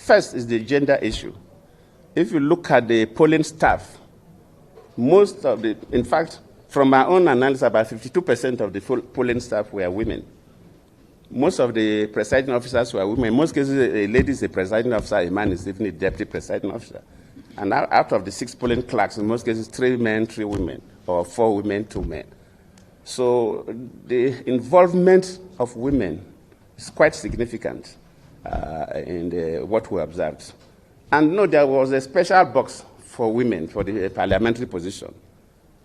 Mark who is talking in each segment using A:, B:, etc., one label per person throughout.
A: First is the gender issue. If you look at the polling staff, in fact, from my own analysis, about 52% of the polling staff were women. Most of the presiding officers were women. In most cases, a lady is the presiding officer, a man is even a deputy presiding officer. And out of the 6 polling clerks, in most cases, 3 men, 3 women, or 4 women, 2 men. So the involvement of women is quite significant in what we observed. And no, there was a special box for women for the parliamentary position.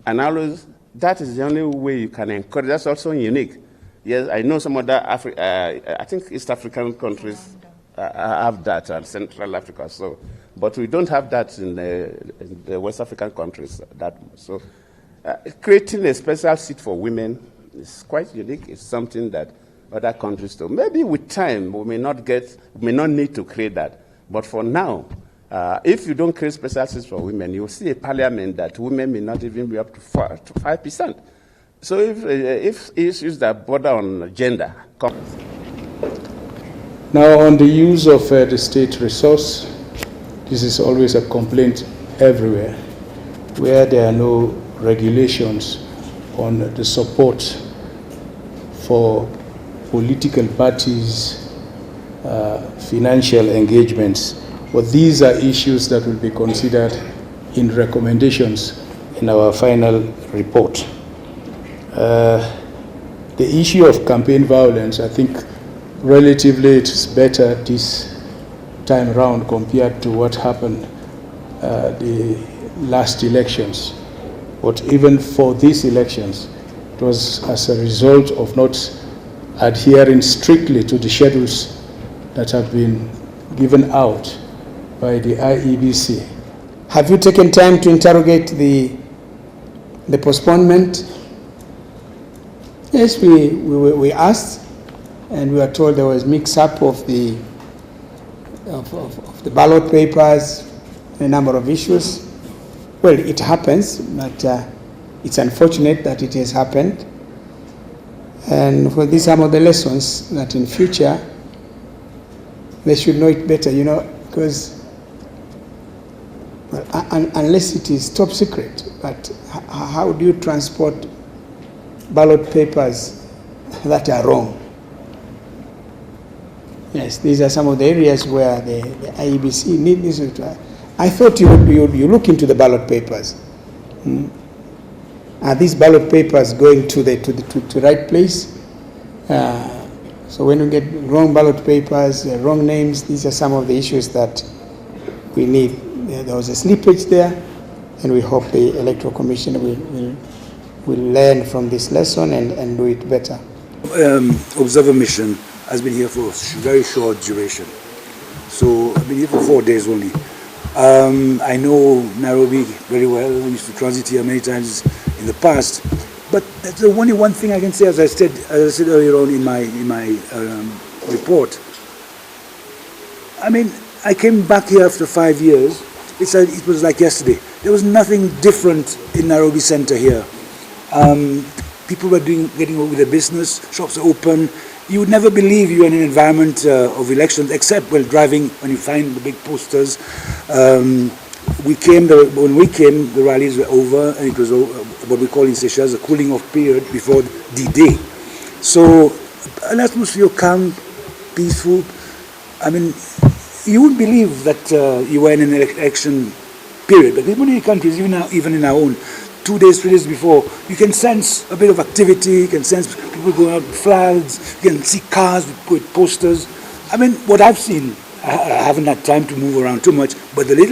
A: And always, that is the only way you can encourage. That's also unique. Yes, I know some other I think East African countries have that, and Central Africa. So, but we don't have that in the West African countries. So, creating a special seat for women is quite unique. It's something that other countries do. Maybe with time we may not need to create that. But for now, if you don't create special seats for women, you'll see a parliament that women may not even be up to 5%. So if issues that border on gender come.
B: Now, on the use of the state resource, this is always a complaint everywhere, where there are no regulations on the support for political parties, financial engagements. But these are issues that will be considered in recommendations in our final report. The issue of campaign violence, I think relatively it's better this time around compared to what happened the last elections. But even for these elections, it was as a result of not adhering strictly to the schedules that have been given out by the IEBC.
C: Have you taken time to interrogate the postponement? Yes, we asked, and we were told there was mix-up of the ballot papers, a number of issues. Well, it happens, but it's unfortunate that it has happened. And for these, some of the lessons that in future they should know it better, because well, unless it is top secret, but how do you transport ballot papers that are wrong? Yes, these are some of the areas where the IEBC needs to try. I thought you look into the ballot papers. Are these ballot papers going to the right place? So when you get wrong ballot papers, wrong names, these are some of the issues that we need. There was a slippage there, and we hope the Electoral Commission will learn from this lesson and do it better.
D: Observer mission has been here for a very short duration. So I've been here for 4 days only. I know Nairobi very well. I used to transit here many times in the past. But that's the only one thing I can say, as I said earlier on in my report. I mean, I came back here after 5 years. It was like yesterday. There was nothing different in Nairobi Center here. People were getting on with their business. Shops are open. You would never believe you're in an environment of elections, except while driving when you find the big posters. When we came, the rallies were over, and it was what we call in Seychelles a cooling off period before D-Day. So an atmosphere calm, peaceful. I mean, you would believe that you were in an election period, but in many countries, even in our own, 2 days, 3 days before, you can sense a bit of activity, you can sense people going out with flags, you can see cars with posters. I mean, what I've seen, I haven't had time to move around too much, but the little